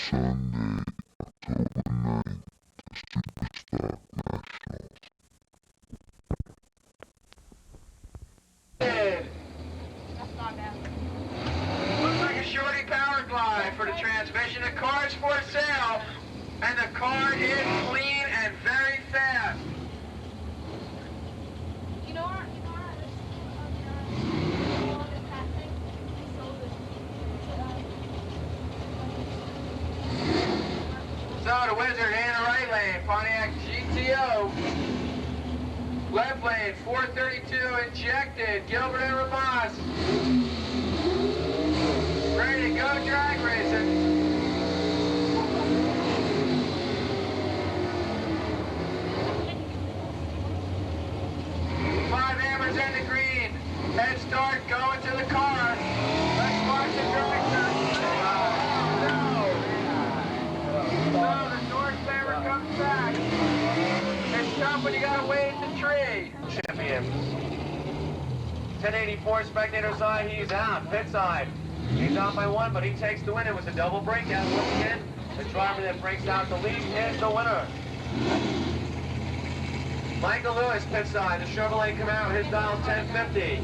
Sunday, October 9th, the Superstock Nationals. That's not bad. Looks like a shorty power glide for the transmission. The car's for sale, and the car is clean and very fast. You know what? So the Wizard in the right lane, Pontiac GTO. Left lane, 432 injected, Gilbert and Ramas. Ready to go drag racing. Five Hammers in the green. Head start going to the car. Let's watch the director. So the North Favorite comes back. It's tough when you gotta wait at the tree. Champion. 1084 spectator side, he's out. Pit side. He's out by one, but he takes the win. It was a double breakout. Once again, the driver that breaks out the lead is the winner. Michael Lewis, pit side. The Chevrolet Camaro, his dial 1050.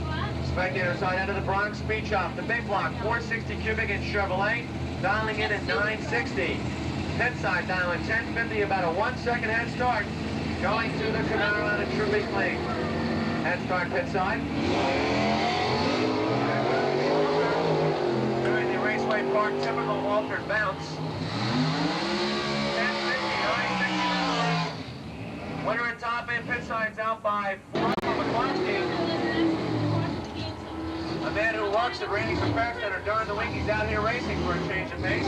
Spectator side out of the Bronx Speed Shop. The big block, 460 cubic in Chevrolet, dialing in at 960. Pit side dialing 1050, about a 1 second head start. Going to the Camaro out of Trubisky Lane. Head start pit side. Doing the Raceway Park typical altered bounce. 1050, 960. Winner and top end pit side's out by 4 for McCluskey. A man who works at Ratings Repair Center during the week, he's out here racing for a change of pace.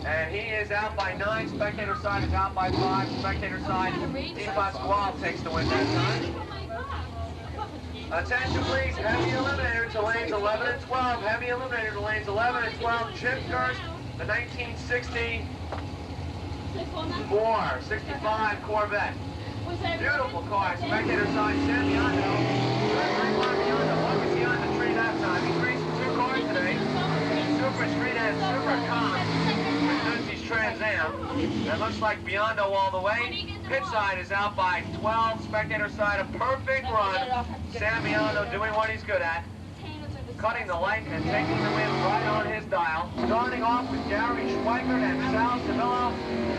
And he is out by 9, spectator side is out by 5, spectator side, Dean Pasquale takes the win that time. Attention please, heavy eliminator to lanes 11 and 12, heavy eliminator to lanes 11 and 12, Chip Durst, the 1964, 65 Corvette. Beautiful car, spectator side, Sam Biondo. What was he on the tree that time? He's racing 2 cars today, Super Street and Super Con. Trans Am. It looks like Biondo all the way. Pit side is out by 12. Spectator side, a perfect run. Sam Biondo doing what he's good at. Cutting the light and taking the win right on his dial. Starting off with Gary Schweikert and Sal Biondo.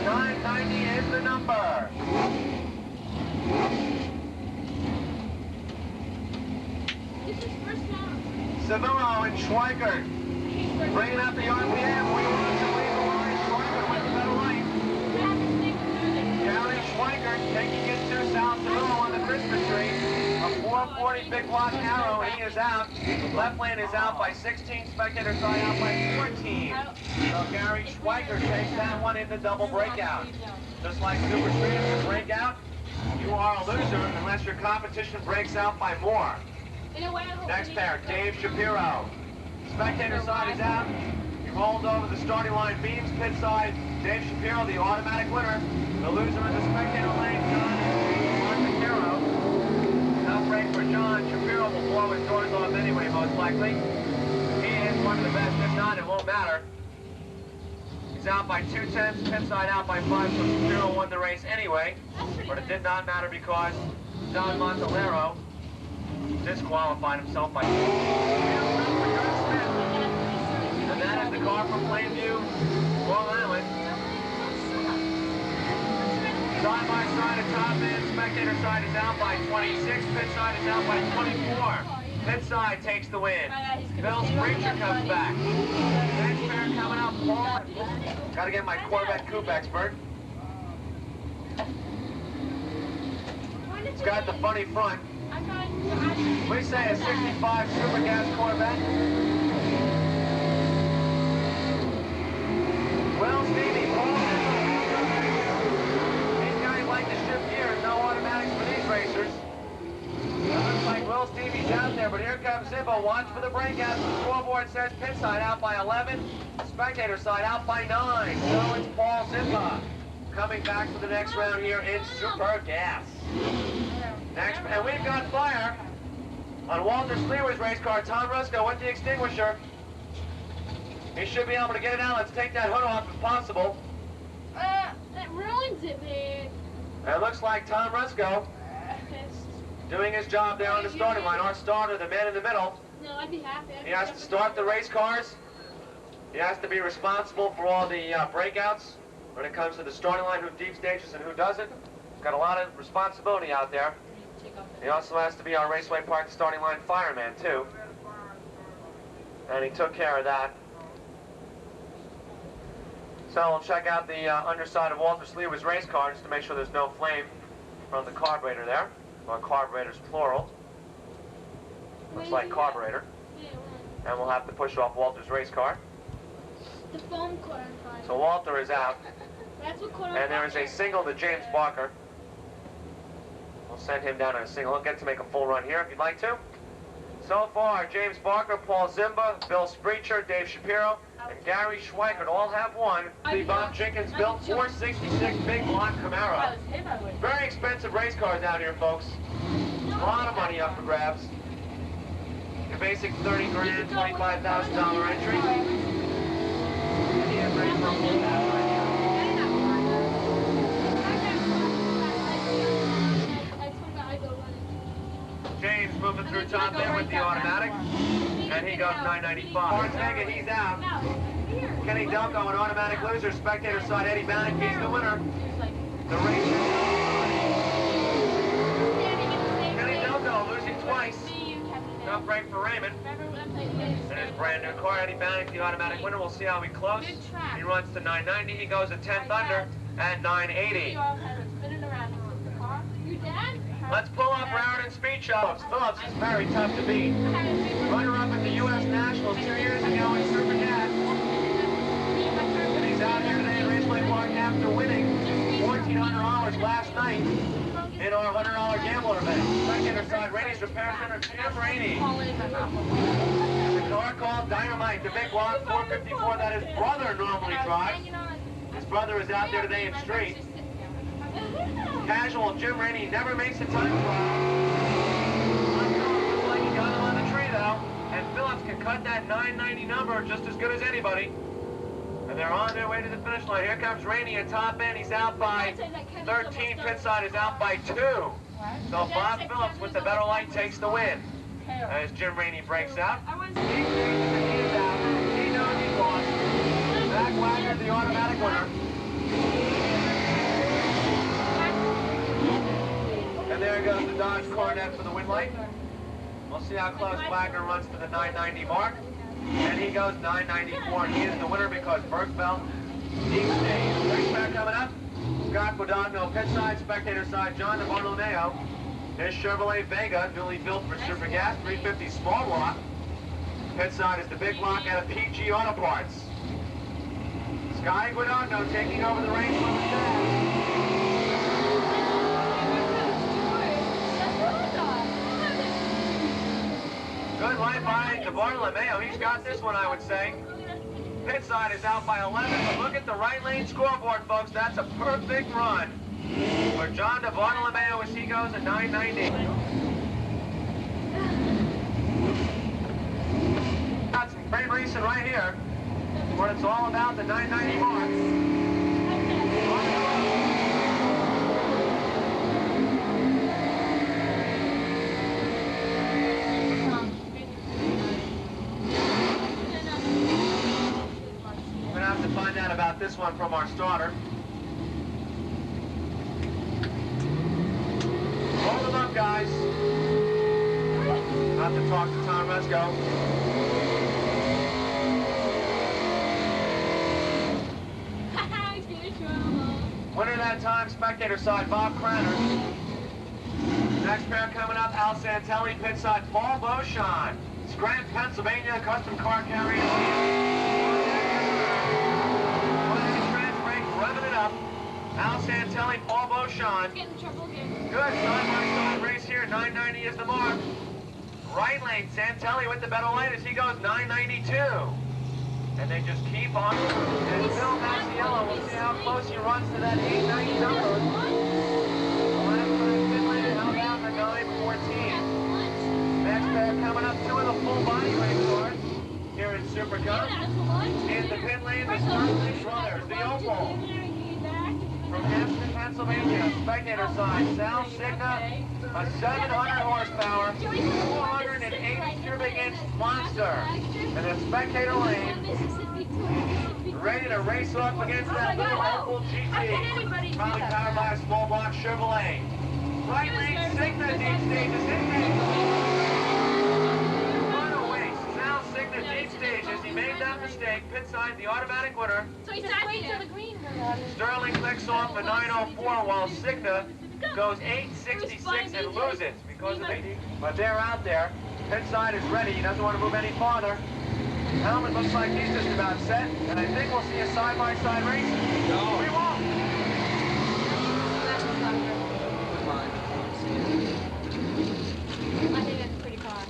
990 is the number. Sevilla and Schweikert bringing up the RPM. We want to lead the line. Schweikert with the better line. Gary Schweikert taking it to Sal Sevilla on the Christmas tree. A 440 big block arrow, and he is out. Left lane is out by 16. Spectator side out by 14. So Gary Schweikert takes that one in the double breakout. Just like Super Street is a breakout, you are a loser unless your competition breaks out by more. Next pair, Dave Shapiro. Spectator side is out. He rolled over the starting line beams. Pit side, Dave Shapiro, the automatic winner. The loser in the spectator lane, John Shapiro. Tough break for John. Shapiro will blow his doors off anyway, most likely. He is one of the best. If not, it won't matter. He's out by 2/10. Pit side out by 5, so Shapiro won the race anyway. But it did not matter because Don Montalero disqualified himself by 2. And that is the car from Plainview, Long Island. Side by side, a top end. Spectator side is out by 26. Pit side is out by 24. Pit side takes the win. Phil Spreacher comes back. Next pair coming up, Paul. Gotta get my Corvette Coupe expert. It's got the funny front. We say a 65 Super Gas Corvette. Well, Stevie, these guys like to shift gears, no automatics for these racers. It looks like Will Stevie's out there, but here comes Zimbo. Watch for the breakout. The scoreboard says pit side out by 11, spectator side out by 9. So it's Paul Zimba coming back for the next round here in Super Gas. Next, and we've got fire on Walter Sleewer's race car. Tom Rusko with the extinguisher. He should be able to get it out. Let's take that hood off if possible. That ruins it, man. And it looks like Tom Rusco doing his job there on the starting line. Our starter, the man in the middle. No, I'd be happy. He has to start the race cars. He has to be responsible for all the breakouts when it comes to the starting line, who deep stages and who doesn't. He's got a lot of responsibility out there. He also has to be our Raceway Park starting line fireman, too. And he took care of that. So we'll check out the underside of Walter Sleewer's race car just to make sure there's no flame from the carburetor there. Or carburetors plural. Looks like carburetor. And we'll have to push off Walter's race car. The foam car. So Walter is out. That's what And there is a single to James Barker. We'll send him down in a single. He'll get to make a full run here if you'd like to. So far, James Barker, Paul Zimba, Bill Spreacher, Dave Shapiro, and Gary Schweikert all have won the Bob Jenkins built 466 big block Camaro. Very expensive race cars out here, folks. A lot of money up for grabs. Your basic 30 grand, $25,000 entry. And he is ready for a full pass right here. James moving through top there with the automatic, and he goes 995. Ortega, he's out. Kenny Delco, an automatic loser. Spectator side, Eddie Bannock, he's the winner. The race is Kenny Delco losing twice. Tough break for Raymond. And his brand new car, Eddie Bannock, the automatic winner. We'll see how he close. He runs to 990. He goes a 10th under at 980. Let's pull up Raritan Speed Shows. Phillips is very tough to beat. Runner-up at the U.S. Nationals 2 years ago in Super Gas. And he's out here today at Raceway Park after winning $1,400 last night in our $100 gambler event. Spectator side, Rainey's Repair Center, Jim Rainey. The car called Dynamite, the big block 454 that his brother normally drives. His brother is out there today in street. Casual Jim Rainey never makes a time trial. Looks like he got him on the tree though. And Phillips can cut that 990 number just as good as anybody. And they're on their way to the finish line. Here comes Rainey at top end. He's out by 13. Pit side is out by 2. So Bob Phillips with the better light takes the win. As Jim Rainey breaks out. He is out. He knows he's lost. Zach Wagner, the automatic winner. And there goes the Dodge Coronet for the win light. We'll see how close Wagner runs to the 990 mark. And he goes 994, and he is the winner because Bergfeld deep stage. Race back coming up. Scott Guadagno, pit side, spectator side, John DeBartolomeo. His Chevrolet Vega, newly built for Super Gas, 350 small block. Pit side is the big block out of PG Auto Parts. Scotty Guadagno taking over the reins from the side. Good line by DeBartolomeo. He's got this one, I would say. Pit side is out by 11, but look at the right lane scoreboard, folks. That's a perfect run for John DeBartolomeo as he goes at 990. Got some great racing right here, where it's all about the 990 mark. Find out about this one from our starter. Hold them up, guys. Have to talk to Tom Resco. Winner that time, spectator side, Bob Cranner. Next pair coming up, Al Santelli, pit side, Paul Beauchamp. Scranton, Pennsylvania, custom car carrier. Revving it up. Al Santelli, Paul Beauchamp. Good side-by-side race here. 990 is the mark. Right lane, Santelli with the better light as he goes 992. And they just keep on. And Bill Masiello, we'll see how close he runs to that 890 number. The last time Finley held down the 914. Next pair coming up, 2 of the full body race cars. here in Super Cup. In the pit lane, the Sterling Brothers, the Opal. From Hampton, Pennsylvania, spectator side, Sal Signa, a 700 horsepower, 480 cubic inch monster. In the spectator lane, ready to race off against that little Opal GT. Probably powered by a small block Chevrolet. Right lane, Signa deep stage is in Sal Signa deep stage as he made that mistake. Pit side, the automatic winner. So he's not waiting till the green. Sterling clicks off a 904 while Signa goes 866 and loses because of it. But they're out there. Pit side is ready. He doesn't want to move any farther. Helmet looks like he's just about set. And I think we'll see a side-by-side race. No. We won't. I think that's a pretty car.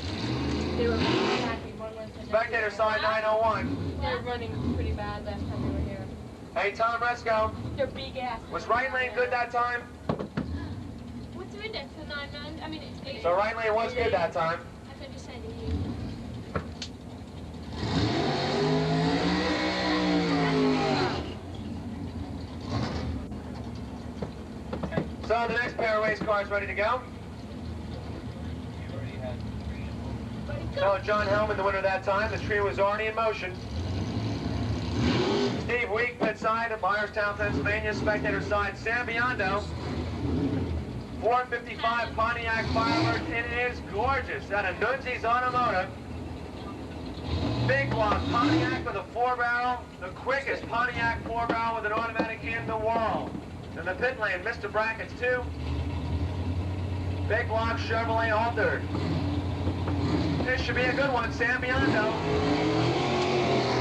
They were really happy. Spectator side 901. They were running pretty bad last time we were here. Hey, Tom Bresco. They're big ass. Was right lane good that time? What's the index? The 9-9? I mean, it's 8. So right lane was good that time. I thought you said 8. So the next pair of race cars ready to go. So John Hellman, the winner that time. The tree was already in motion. Steve Week, pit side of Myerstown, Pennsylvania. Spectator side, Sam Biondo. 455 Pontiac Firebird. It is gorgeous. Out of Nunzi's Automotive. Big block Pontiac with a 4-barrel. The quickest Pontiac 4-barrel with an automatic in the world. In the pit lane, Mr. Brackets 2. Big block Chevrolet altered. This should be a good one, Sam Biondo.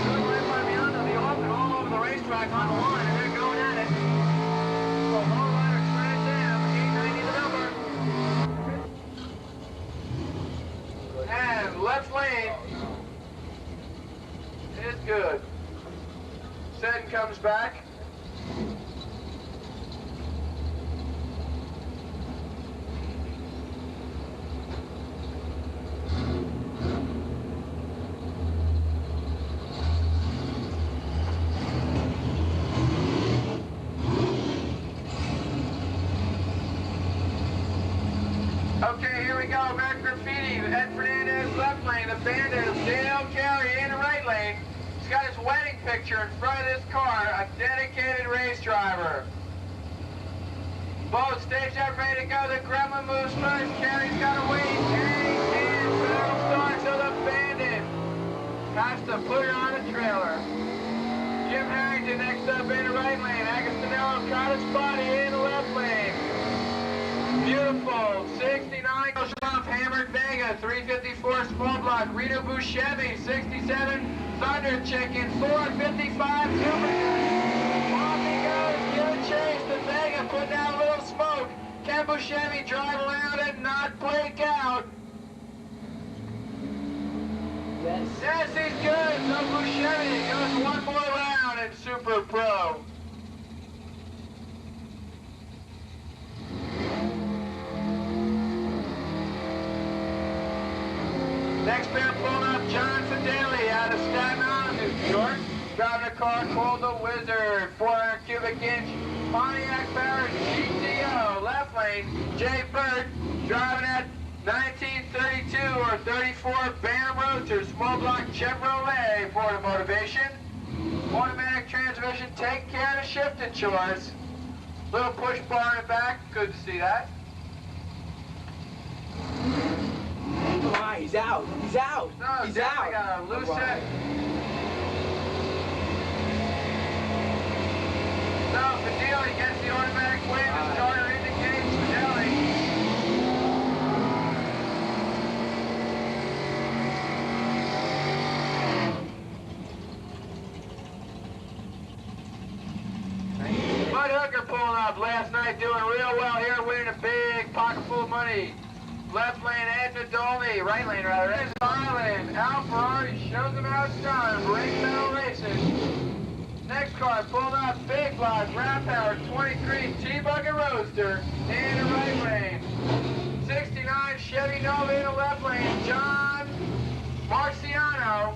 Good run by Biondo, the open all over the racetrack on the line, and they're going at it. So low rider Trans Am, 890 the number. And left lane is good. Seddon comes back. Okay, here we go. American Graffiti. Ed Fernandez, left lane. The Bandit, Dale Carey in the right lane. He's got his wedding picture in front of this car. A dedicated race driver. Both staged up, ready to go. The Gremlin moves first. Carey's got to wait. Carey and battle starts. So the Bandit has to put it on a trailer. Jim Harrington next up in the right lane. Agostinello caught his body in the left lane. Beautiful, 69 goes off, Hammered Vega, 354 small block, Rito Buscemi, 67, Thunder Chicken, 455, Super. Off he goes, give a chase to Vega, put down a little smoke. Can Buscemi drive around and not break out? Yes, he's good, so Buscemi goes one more round in Super Pro. Next pair pulling up, John Fideli out of Staten Island, New York. Driving a car called the Wizard, 400 cubic inch Pontiac Barrett GTO. Left lane, Jay Burt, driving at 1932 or 34 Bam Roadster, small block Chevrolet for the motivation. Automatic transmission, take care of the shifting chores. Little push bar in the back, good to see that. Oh, he's out. He's out. No, he's definitely out. got a loose set. So, Fideli gets the automatic wave. The starter indicates Fideli. Bud Hooker pulling up last night, doing real well here, winning a big pocket full of money. Left lane, Ed Nadolny. Right lane, rather. Is Island. Al Ferrari shows him how it's done. Brake pedal racing. Next car, pulled up. Big block. Ground power. 23 T-Bucket Roadster. In the right lane. 69 Chevy Nova in the left lane. John Marciano.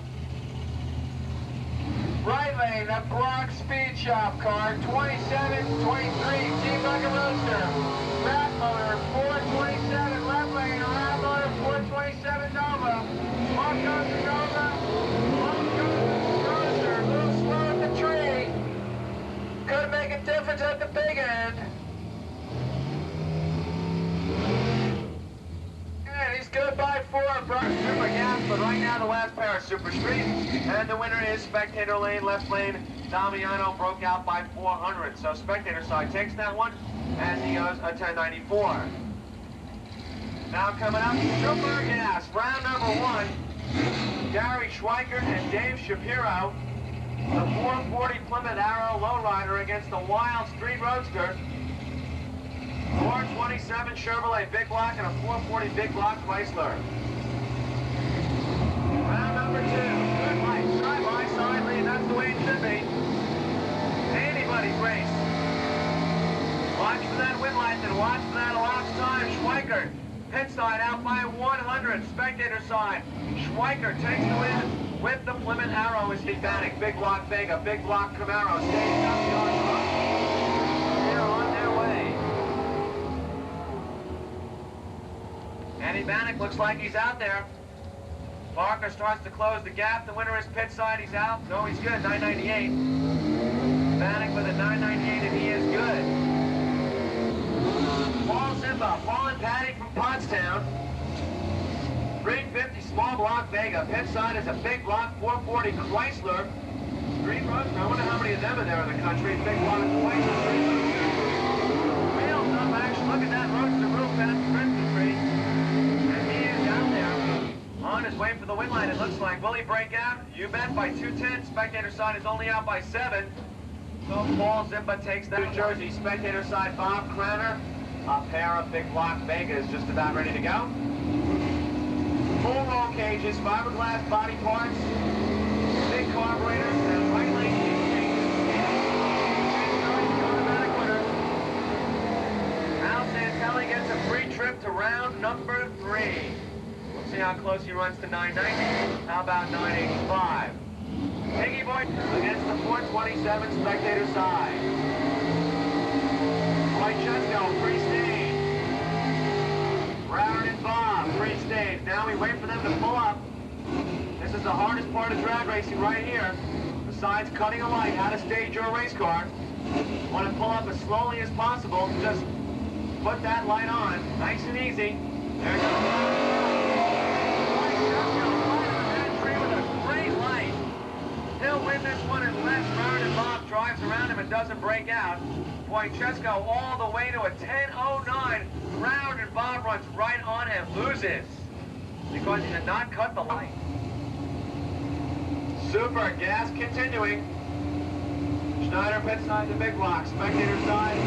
lane, the Bronx Speed Shop car, 2723 T-Bucket Roadster. Rat motor, 427 left lane, rat motor, 427 Nova. Off goes the Nova, off goes the Roadster, a little slow at the tree. Could make a difference at the big end. And he's good by 4, Super Gas, but right now the last pair of Super Street. And the winner is Spectator Lane, left lane. Damiano broke out by 400. So Spectator side takes that one, and he goes a 1094. Now coming up, Super Gas, round number 1. Gary Schweikert and Dave Shapiro. The 440 Plymouth Arrow Lowrider against the Wild Street Roadster. 427 Chevrolet Big Block and a 440 Big Block Chrysler. Round number 2. Good light. Side by side lead. That's the way it should be. Anybody's race. Watch for that win light and watch for that elapsed time. Schweikert. Pit side out by 100. Spectator side. Schweikert takes the win with the Plymouth Arrow is Hispanic. Big Block Vega. Big Block Camaro. Stays up the arm. They're on their way. Andy Bannock looks like he's out there. Parker starts to close the gap. The winner is pit side. He's out. No, he's good. 998. Bannock with a 998, and he is good. Paul Zimba, Paul and Patty from Pottstown. 350 small block Vega. Pit side is a big block 440 Chrysler. Street Roadster. I wonder how many of them are there in the country. Big block Chrysler Street Roadster. Wheels up action. Look at that Roadster real past the Christmas tree. On his way for the win line, it looks like. Will he break out? You bet, by 210. Spectator side is only out by 7. So Paul Zimba takes that. New Jersey, spectator side, Bob Cranner. A pair of big block Vegas just about ready to go. Full roll cages, fiberglass body parts, big carburetors, and right lane automatic winner. Al Santelli gets a free trip to round number 3. See how close he runs to 990. How about 985? Piggy Boy against the 427 spectator side. Francesco, free stage. Broward and Bob, free stage. Now we wait for them to pull up. This is the hardest part of drag racing right here. Besides cutting a light, how to stage your race car. Want to pull up as slowly as possible. Just put that light on, nice and easy. There it goes. He'll win this one unless Broward and Bob drives around him and doesn't break out. Francesco all the way to a 10:09. Broward and Bob runs right on and loses because he did not cut the light. Super Gas continuing. Schneider pit side the big block. Spectator side.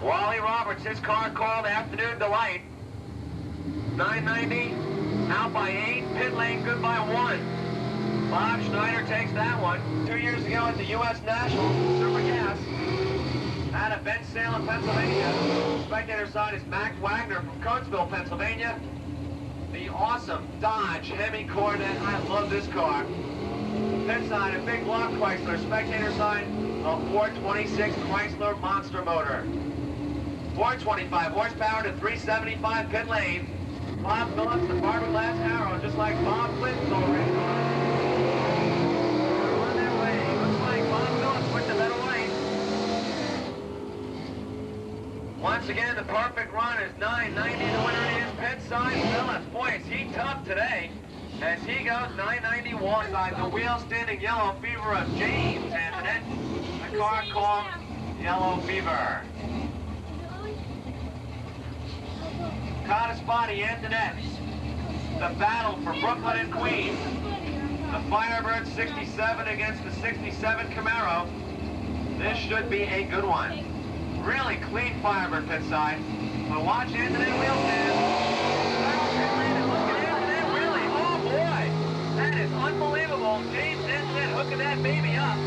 Wally Roberts, his car called Afternoon Delight. 990, out by 8, pit lane good by 1. Bob Schneider takes that one. 2 years ago at the U.S. National, Super Gas out of Bensalem, Pennsylvania. Spectator side is Mac Wagner from Coatesville, Pennsylvania. The awesome Dodge Hemi Coronet. I love this car. Pit side, a big block Chrysler. Spectator side, a 426 Chrysler Monster motor. 425 horsepower to 375 pit lane. Bob Phillips, the fiberglass Arrow, just like Bob Clinton's already on. They're on their way. Looks like Bob Phillips with the better light. Once again, the perfect run is 990. The winner is pit side Phillips. Boy, is he tough today. As he goes 991 side, the wheel standing Yellow Fever of James Antoinette. The car called Yellow Fever. Cottespotty Antoinette. The battle for Brooklyn and Queens. The Firebird 67 against the 67 Camaro. This should be a good one. Really clean Firebird pit side. But watch Antoinette wheel stand. Look at Antoinette wheelie. Oh boy. That is unbelievable. James Antoinette hooking that baby up.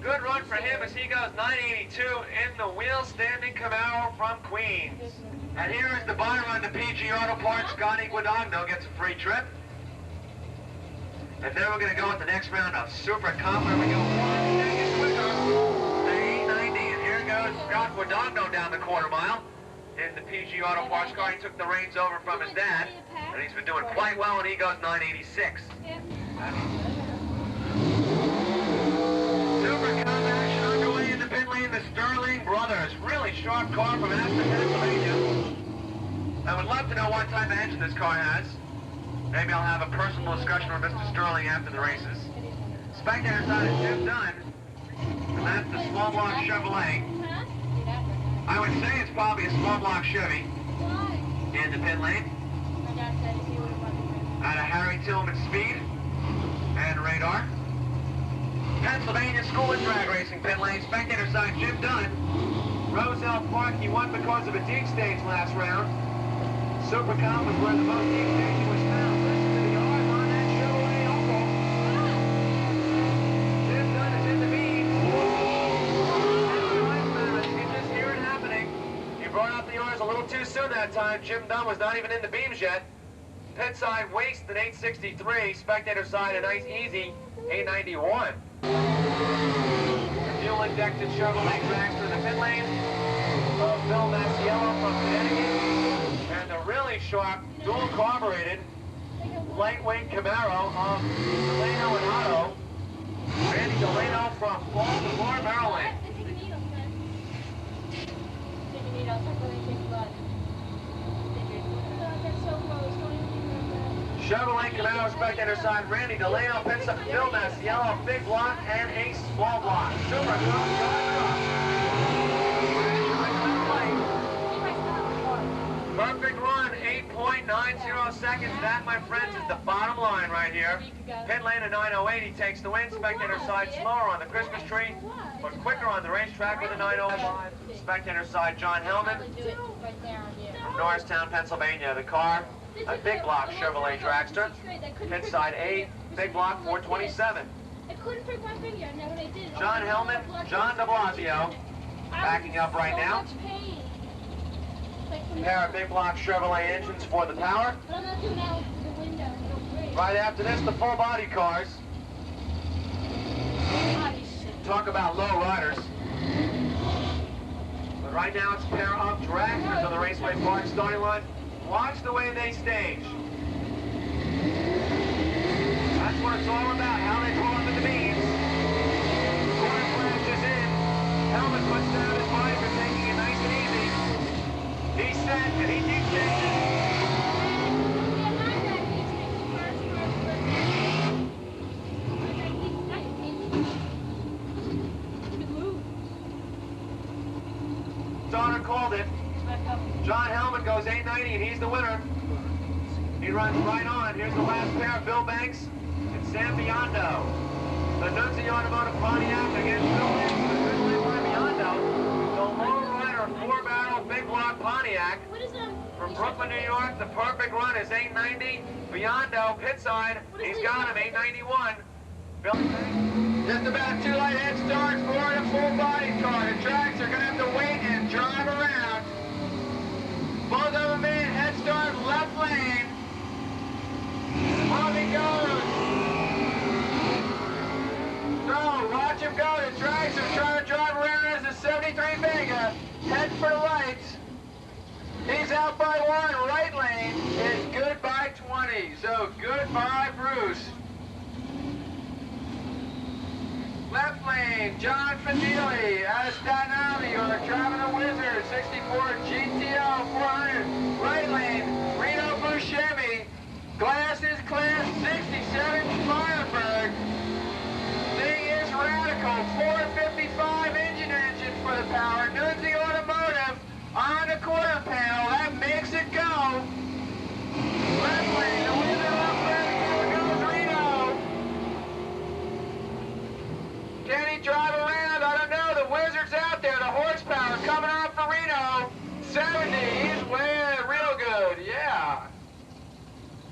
Good run for him as he goes 982 in the wheel standing Camaro from Queens. And here is the buyer on the PG Auto Parts. Guadagno gets a free trip. And then we're going to go with the next round of Super Cup, where we go one second quicker. The 890, and here goes Guadagno down the quarter mile in the PG Auto Parts car. He took the reins over from his dad, and he's been doing quite well, and he goes 986. Super Cup action underway in the pit lane. The Sterling brothers, really sharp car from Aspen, Pennsylvania. I would love to know what type of engine this car has. Maybe I'll have a personal discussion with Mr. Sterling after the races. Spectator side is Jim Dunn, and that's the small block Chevrolet. I would say it's probably a small block Chevy in the pit lane. Out of Harry Tillman Speed and Radar. Pennsylvania School and Drag Racing pit lane. Spectator side Jim Dunn. Roselle Park, he won because of a dig stage last round. Super Cup was where the most dig staging was found. Listen to the yards on that Chevrolet Opal. Jim Dunn is in the beam. You just hear it happening. He brought out the yards a little too soon that time. Jim Dunn was not even in the beams yet. Pit side waste an 863. Spectator side a nice easy 891. Fuel injected Chevrolet dragster in the pit lane. Phil Massiello from Connecticut. And the really sharp, dual carbureted, lightweight Camaro of Delano and Otto. Randy Delano from Baltimore, Maryland. Chevrolet Camaro spectator side, Randy Delano, pits up Phil Massiello, big block, and a small block. Super perfect run, 8.90 seconds. That, my friends, is the bottom line right here. Pit lane at 908, he takes the win. Spectator side slower on the Christmas tree, but quicker on the racetrack with a 905. Spectator side, John Hellman from Norristown, Pennsylvania. The car, a big block Chevrolet dragster. Pit side 8, big block 427. John Hellman, John de Blasio, backing up right now. Pair of big block Chevrolet engines for the power. Right after this, the full body cars. Talk about low riders. But right now it's a pair of dragsters on the Raceway Park starting line. Watch the way they stage. That's what it's all about, how they pull up in the beams. Corner flashes in. Helmet puts down his body for taking it nice and easy. He's set, and he keeps chasing. Donner called it. John Hellman goes 890, and he's the winner. He runs right on. Here's the last pair, Bill Banks and Sam Biondo. The Nunzi Automotive Pontiac against Bill Banks and the good win by Biondo. The low rider, 4-barrel, big block Pontiac. From Brooklyn, New York, the perfect run is 890. Biondo, pit side, he's got him, 891. Bill just about 2 light head starts for the full body car. The tracks are going to have to wait and drive around. Both of them in, head start, left lane. Off he goes. So, watch him go. The tracks are trying to drive around as a 73 Vega. Head for the lights. He's out by 1. Right lane is goodbye 20. So, goodbye Bruce. Left lane, John Fadili out of Staten Island, or driving a Wizard, 64 GTO 400. Right lane, Reno Buscemi, glasses, class 67 Firebird. Thing is radical, 455 engine for the power. Nunzi Automotive on the quarter panel, that makes it go. Left lane, the Wizard up there, here goes Reno. Can he drive around? I don't know. The Wizard's out there. The horsepower coming off for Reno. 70. He's way real good. Yeah.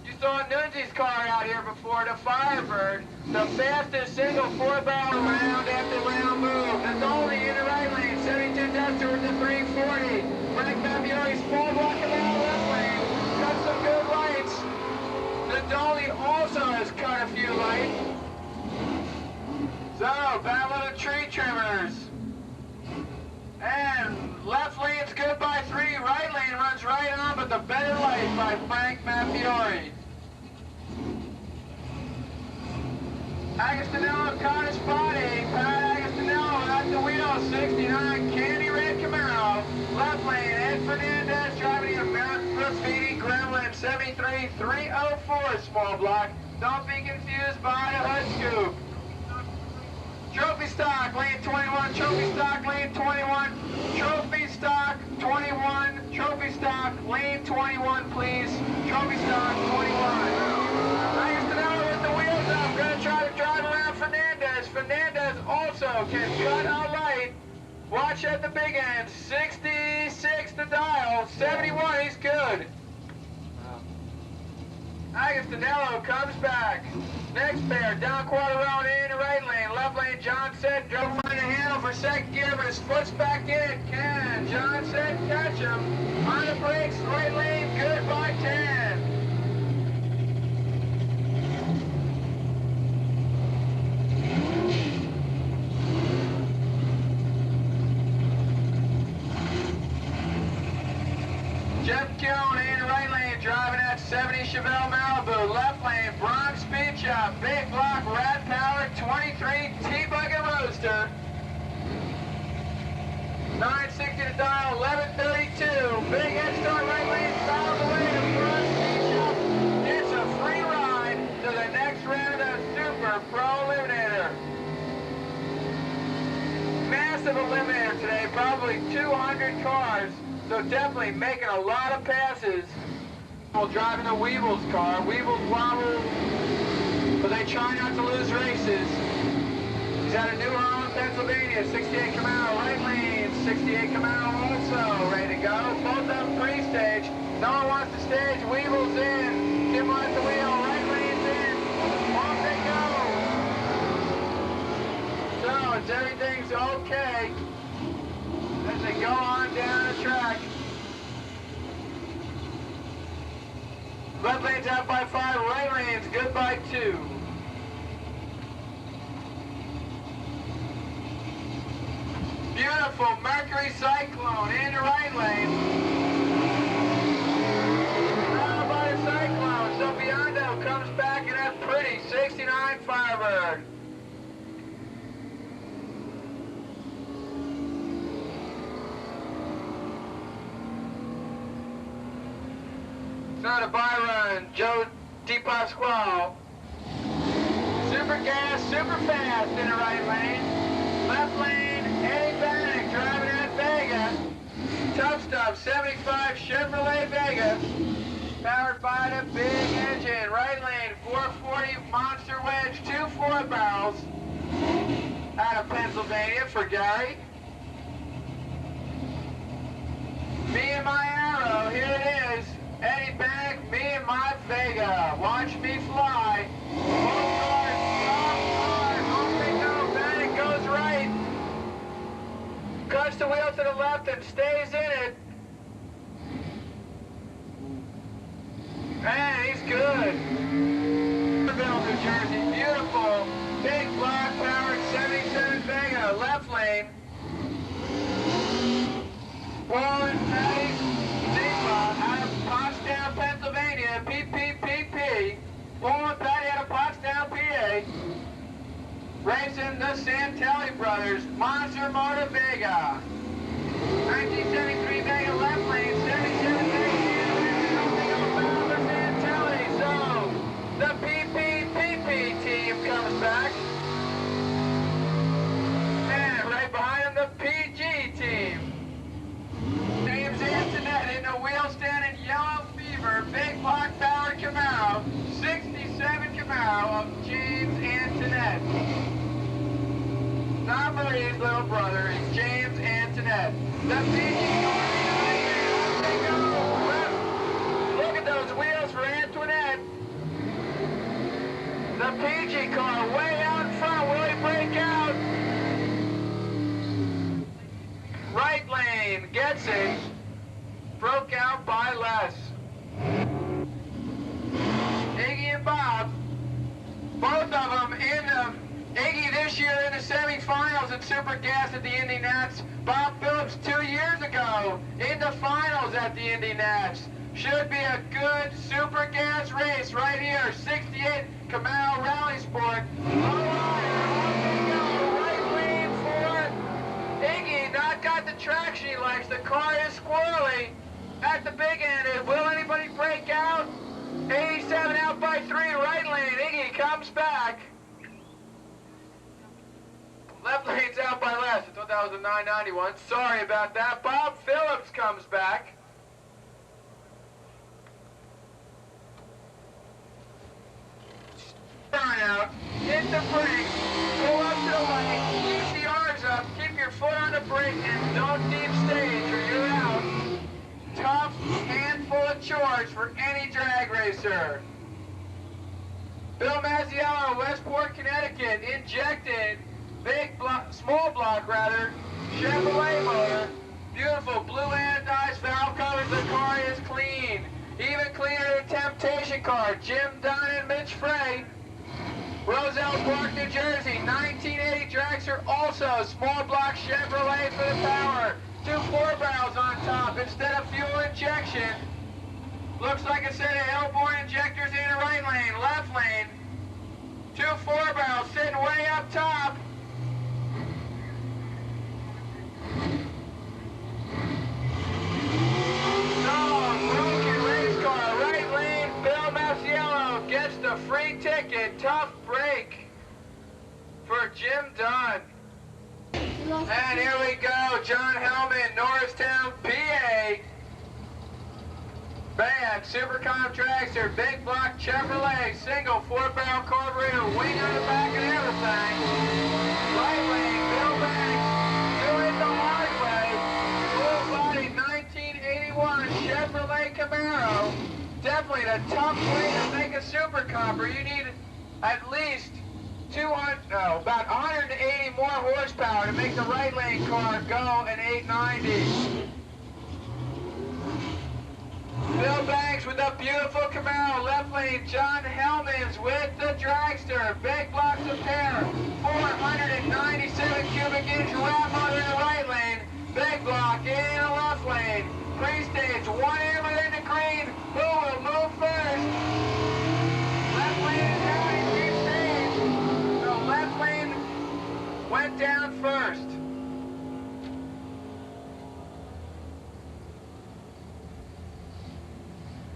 You saw Nunzi's car out here before, the Firebird. The fastest single 4-barrel round after round move. That's only in the right lane. 72 Duster with the 340. Frank Fabioli's small block Camaro left lane. Got some good lights. The Dolly also has cut a few lights. So, battle of the tree trimmers. And left lane's good by 3. Right lane runs right on, but the better light by Frank Maffiori. Agostinello caught a spotting. Pat Agostinello at the wheel, 69 Candy Red Camaro. Left lane, Ed Fernandez driving the American Graffiti Gremlin 73-304 small block. Don't be confused by a hood scoop. Trophy stock, lane 21, trophy stock, lane 21, trophy stock 21, trophy stock, lane 21, please. Trophy stock 21. Agostinello with the wheels up, gonna try to drive around Fernandez. Fernandez also can cut a light. Watch at the big end, 66 to dial, 71, he's good. Agostinello comes back. Next pair, down Quadraone in the right lane. Left lane, Johnson drove find a handle for second gear, but his foot's back in. Can Johnson catch him? On the brakes, right lane, good by 10. Jeff Kuhn in the right lane, driving at 70 Chevelle Malibu. Left lane, Bronx Speed Shop, big block, Rat Power, 23 T-Bug and Roadster. 960 to dial, 1132. Big head start, right lane, fouls away to Bronx Speed Shop. It's a free ride to the next round of Super Pro Eliminator. Massive eliminator today, probably 200 cars. So definitely making a lot of passes. While driving the Weebles car. Weebles wobble, but they try not to lose races. He's out of New Holland, Pennsylvania, 68 Camaro, right lane, 68 Camaro also ready to go. Both of them pre-stage. No one wants to stage. Weebles in. Kim on the wheel, right lane's in. Off they go. So it's everything's okay as they go on down the track. Left lane's out by 5, right lane's good by 2. Beautiful Mercury Cyclone in the right lane. Now by the Cyclone, so Biondo comes back in that pretty 69 Firebird. Not a Byron, Joe DiPasquale. Super gas, super fast in the right lane. Left lane, Eddie Bannock driving at Vega. Tough stuff, 75 Chevrolet Vega. Powered by the big engine. Right lane, 440 Monster Wedge, 2 4-barrels. Out of Pennsylvania for Gary. Me and my arrow, here it is. Eddie Bannock, me and my Vega. Watch me fly. Both cars, off they go. Bannock goes right. Cuts the wheel to the left and stays in it. Man, he's good. New Jersey, beautiful. Big black powered 77 Vega, left lane. Paul and Patty Zigma out of Pottstown, Pennsylvania, PPPP. Paul and Patty out of Pottstown, PA. Racing the Santelli brothers, Monster Motor Vega. 1973 Vega, left lane, 77 Vega. Santelli, so the PPPP team comes back. And right behind them, the PG team. James Antoinette in the wheel stand in yellow fever, big block powered Camaro, 67 Camaro of James Antoinette. Not Marie's little brother, it's James Antoinette. The PG car, they go. Look at those wheels for Antoinette. The PG car way out in front, will he break out? Right lane, gets it. Broke broke out by less. Iggy and Bob, both of them in the, Iggy this year in the semifinals at Super Gas at the Indy Nats. Bob Phillips 2 years ago in the finals at the Indy Nats. Should be a good Super Gas race right here. 68 Camaro Rally Sport. Right lane for Iggy. Not got the traction he likes. The car is squirrely at the big end. Will anybody break out? 87 out by 3, right lane. Iggy comes back. Left lane's out by less. I thought that was a 991. Sorry about that. Bob Phillips comes back. Burnout. Hit the brake. Pull up to the lane. Keep the arms up. Keep your foot on the brake and don't deep stage or you're out. Tough handful of chores for any drag racer. Bill Mazziello, Westport, Connecticut, injected. Big block, small block rather, Chevrolet motor. Beautiful blue anodized valve covers. The car is clean. Even cleaner than Temptation car. Jim Dunn and Mitch Frey. Roselle Park, New Jersey. 1980 dragster, also small block Chevrolet for the power. 2 4-barrels on top instead of fuel injection. Looks like a set of Hellborn injectors in the right lane, left lane. 2 4-barrels sitting way up top. Broken race car, right lane. Bill Mazziello gets the free ticket. Tough break for Jim Dunn. And here we go. John Hellman, Norristown, PA. Bad Supercom dragster, big block Chevrolet, single 4-barrel carburetor, wing on the back and everything. Right lane, Bill Banks, do it the hard way. Full body 1981 Chevrolet Camaro. Definitely the tough way to make a Supercomper. You need at least about 180 more horsepower to make the right lane car go an 890. Bill Banks with a beautiful Camaro, left lane. John Hellmans with the dragster, big blocks of pair, 497 cubic inch ram motor in the right lane, big block in the left lane. Pre-stage, 1 inlet in the green. Who will move first? Left lane is down in pre-stage. The left lane went down first.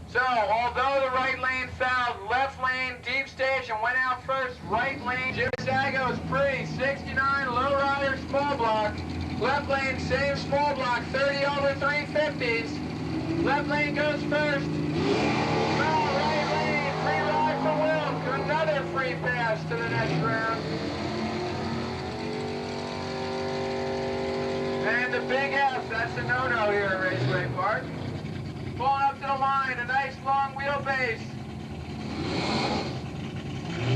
So, although the right lane fouled, left lane deep stage and went out first, right lane Jim Sago's pre, 69 lowrider small block, left lane same small block, 30 over 350s, left lane goes first, right lane, free ride for Wilk, another free pass to the next round. And the big F, that's the no-no here at Raceway Park. Pulling up to the line, a nice long wheelbase.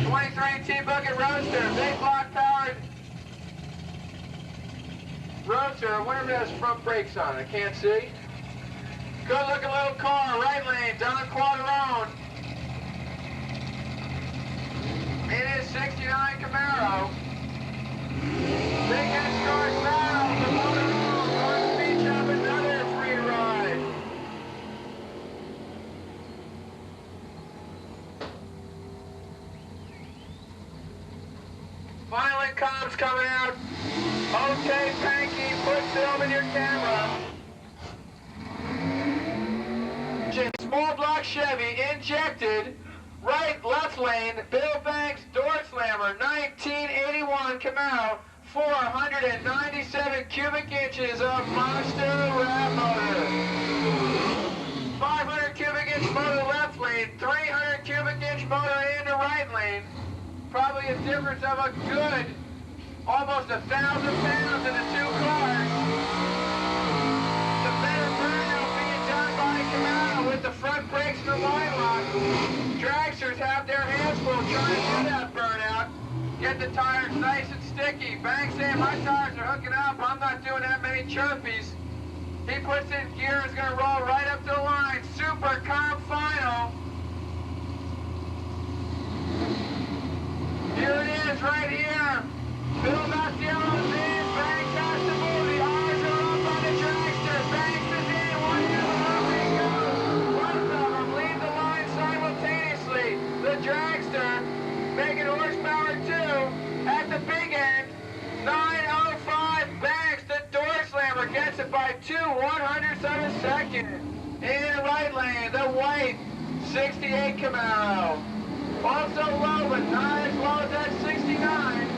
23 T-Bucket Roadster, big block powered Roadster. I wonder if it has front brakes on, I can't see. Good looking little car, right lane, Don Quaterone. It is 69 Camaro. Big S-Car foul, the motor on the beach up, another free ride. Violent comms coming out. Okay, Panky, put film in your camera. Small block Chevy, injected. Right, left lane, Bill Banks, door slammer, 1981 Camaro, 497 cubic inches of monster ram motor. 500 cubic inch motor left lane, 300 cubic inch motor in the right lane. Probably a difference of a good, almost 1,000 pounds in the two cars. The better burnout being done by Camaro with the front brakes and the line lock. Dragsters have their hands full trying to do that burnout. Get the tires nice and sticky. Banks saying my tires are hooking up. I'm not doing that many chirpies. He puts his gear, is going to roll right up to the line. Super Comp Final. Here it is, right here. Bill Mastiero's in. Banks has to move. The eyes are up on the dragster. Banks is in. One, two, three, go. Both of them leave the line simultaneously. The dragster making horsepower 2 at the big end. 9:05 Banks. The door slammer gets it by 2/100ths of a second. In the right lane, the white 68 Camaro. Also low, but not as low as that 69.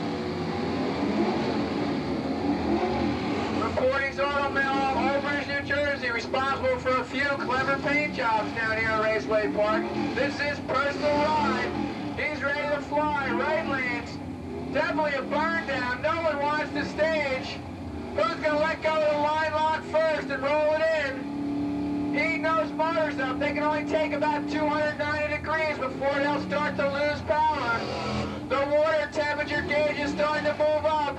Reporting's Auto Mill, Old Bridge, New Jersey, responsible for a few clever paint jobs down here at Raceway Park. This is personal ride. He's ready to fly. Right lanes, definitely a burn down. No one wants to stage. Who's going to let go of the line lock first and roll it in? Heating those motors up. They can only take about 290 degrees before they'll start to lose power. The water temperature gauge is starting to move up.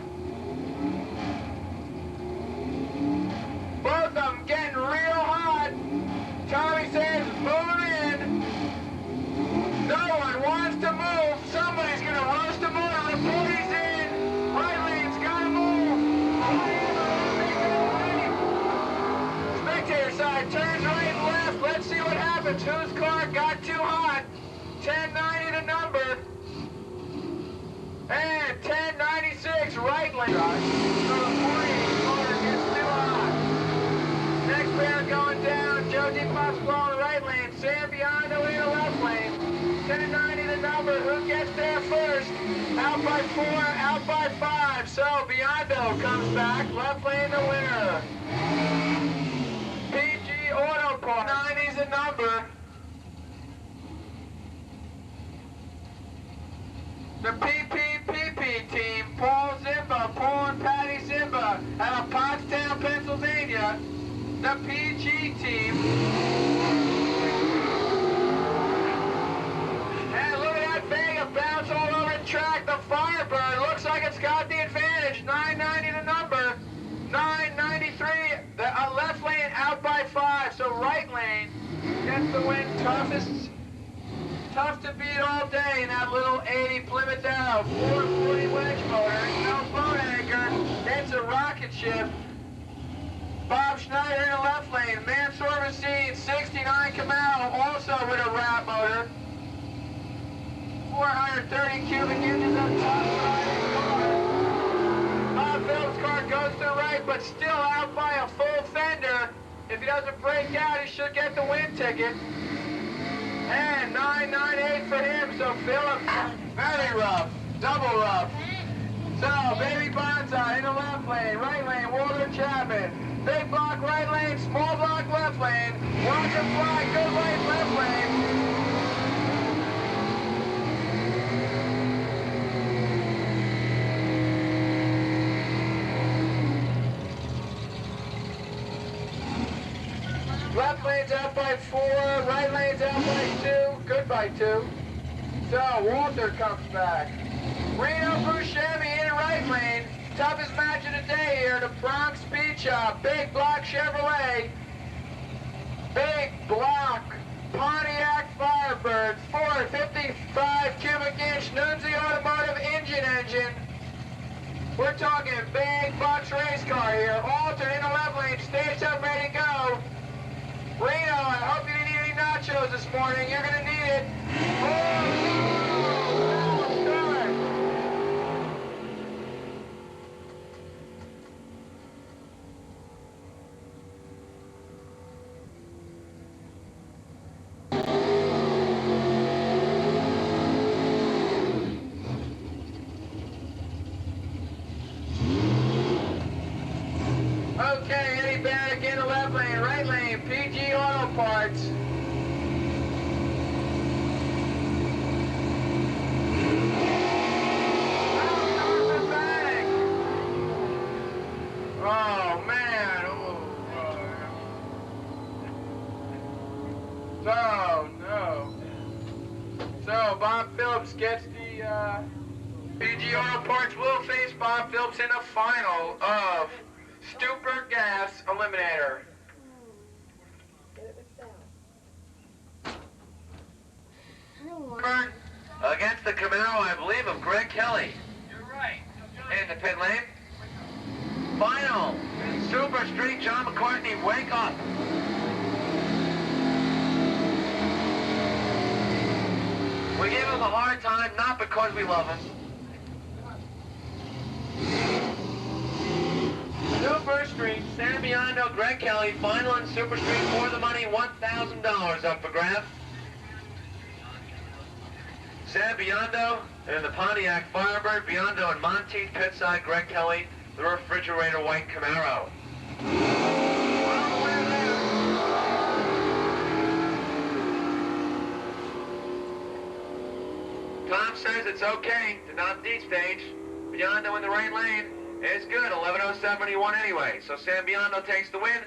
Both of them getting real hot. Tommy says, move in. No one wants to move. Somebody's going to roast the motor. The party's in. Right lane's got to move. Spectator side turns right and left. Let's see what happens. Whose car got too hot? 1090 the number. And 1096 right lane. So the 48 car gets too hot. Next pair going down. Joe DiPasquale in the right lane. Sam Biondo in the left lane. 1090 the number. Who gets there first? Out by 4, out by 5. So Biondo comes back. Left lane the winner. PG Auto Parts. 90's the number. The PPPP team, Paul Zimba, Paul and Patty Zimba, out of Pottstown, Pennsylvania. The PG team. And look at that Vega bounce all over the track. The Firebird looks like it's got the advantage. 990 the number. 993. The left lane out by 5. So right lane gets the win. Tough to beat all day in that little 80 Plymouth Arrow. 440 wedge motor. No boat anchor. It's a rocket ship. Bob Schneider in the left lane. Mansour Racine, 69 Camaro, also with a wrap motor. 430 cubic inches of top side of the car. Bob Phillips' car goes to the right, but still out by a full fender. If he doesn't break out, he should get the win ticket. And 998 for him, so Phillips, very rough, double rough. So, Baby Bonsai in the left lane, right lane, Walter Chapman. Big block right lane, small block left lane. Watch him fly, good lane, left lane. Left lane's out by 4, right lane's out by 2, good by 2. So, Walter comes back. Reno Buscemi in right lane. Toughest match of the day here, the Bronx Speed Shop. Big block Chevrolet. Big block Pontiac Firebird. 455 cubic inch Nunzi Automotive engine. We're talking big bucks race car here. Alter in the left lane, staged up, ready to go. Reno, I hope you didn't eat any nachos this morning. You're gonna need it. Okay, Eddie Barrick in the left lane, right lane, PG Auto Parts. Oh, man. So, no. So, Bob Phillips gets the PG Auto Parts will face Bob Phillips in the final of Stupor Gas Eliminator. Against the Camaro, I believe, of Greg Kelly. You're right. In the pit lane. Final. Super Street, John McCartney, wake up. We give him a hard time, not because we love him. Super Street, Sam Biondo, Greg Kelly, final in Super Street for the money, $1,000 up for grabs. Sam Biondo in the Pontiac Firebird, Biondo and Monteith pit side, Greg Kelly, the refrigerator white Camaro. Tom says it's okay to not deep stage. Biondo in the right lane is good. 11:07 he won anyway. So Sam Biondo takes the win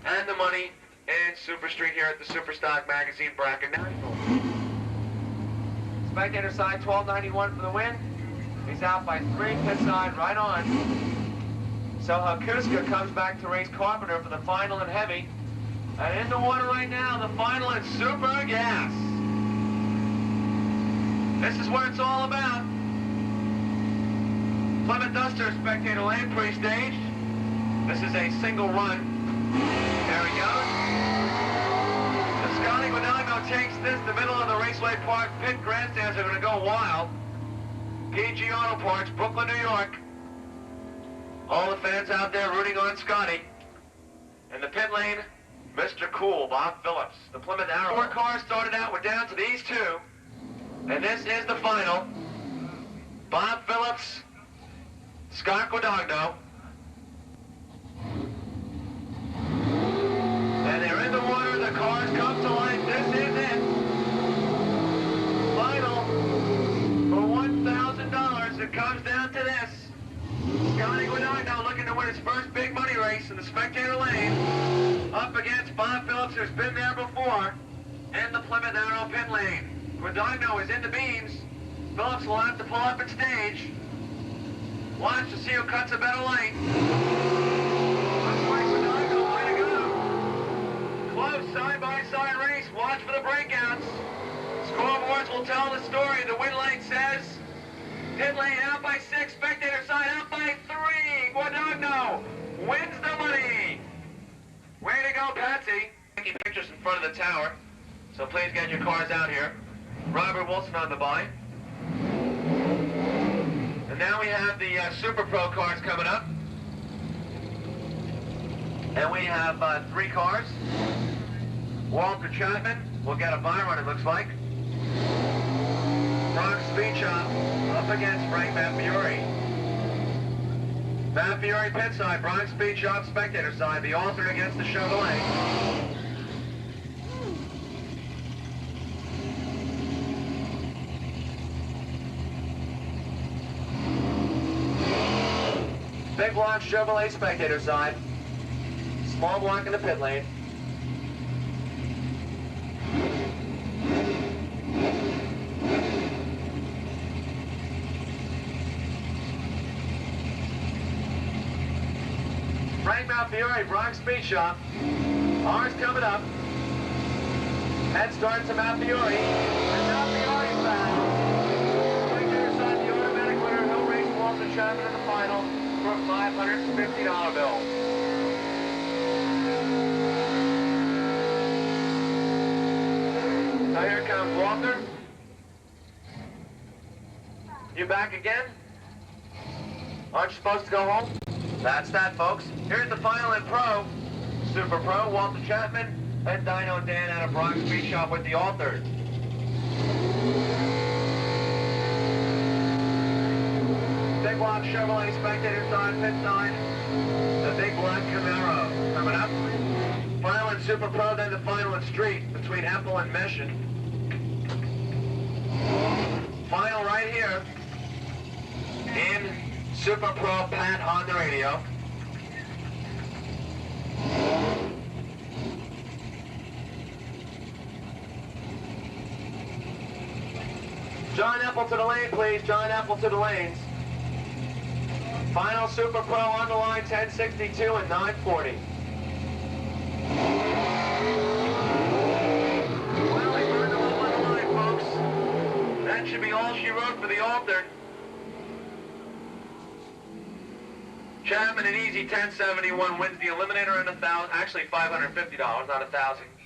and the money in Super Street here at the Superstock Magazine Bracket National. Spectator side 1291 for the win. He's out by 3, pit side right on. So Hakuska comes back to race Carpenter for the final in heavy. And in the water right now, the final in Super Gas. This is what it's all about. Plymouth Duster, spectator lane, pre-staged. This is a single run. There he goes. The Scotty Guadagno takes this. The middle of the Raceway Park pit grandstands are going to go wild. PG Auto Parts, Brooklyn, New York. All the fans out there rooting on Scotty. In the pit lane, Mr. Cool, Bob Phillips. The Plymouth Arrow. 4 cars started out. We're down to these 2. And this is the final. Bob Phillips, Scott Guadagno. And they're in the water. The cars come to life. This is it. Final for $1,000. It comes down to this. Scotty Guadagno looking to win his first big money race in the spectator lane. Up against Bob Phillips, who's been there before, in the Plymouth Arrow pit lane. Guadagno is in the beams. Phillips will have to pull up and stage. Watch to see who cuts a better lane. Looks like Guadagno, way to go. Close side-by-side race. Watch for the breakouts. Scoreboards will tell the story. The win lane says pit lane out by 6, spectator side out by 3. Guadagno wins the money. Way to go, Patsy. Taking pictures in front of the tower. So please get your cars out here. Robert Wilson on the by. And now we have the Super Pro cars coming up. And we have 3 cars. Walter Chapman will get a bye run, it looks like. Bronx Speed Shop up against Frank Malfury. Malfury pit side, Bronx Speed Shop spectator side, the alternate against the Chevrolet. Big block Chevrolet spectator side. Small block in the pit lane. Frank Malfury, Bronx Speed Shop. Ours coming up. Head start to Malfury. And Malfury's back. Spectator side, the automatic winner. He'll race Walter Chapman in the final for a $550 bill. So here comes Walter. You back again? Aren't you supposed to go home? That's that, folks. Here's the final in Pro. Super Pro, Walter Chapman and Dino Dan out of Bronx Speed Shop with the altered. Big block Chevrolet spectator side, pit side. The big black Camaro coming up. Final in Super Pro, then the final in Street between Apple and Mission. Final right here in Super Pro, Pat on the radio. John Apple to the lane, please. John Apple to the lanes. Final Super Pro on the line, 10:62 and 9:40. Well, they burned them up on the line, folks. should be all she wrote for the altered. Chapman, an easy 1071, wins the Eliminator and $1,000, actually $550, not $1,000.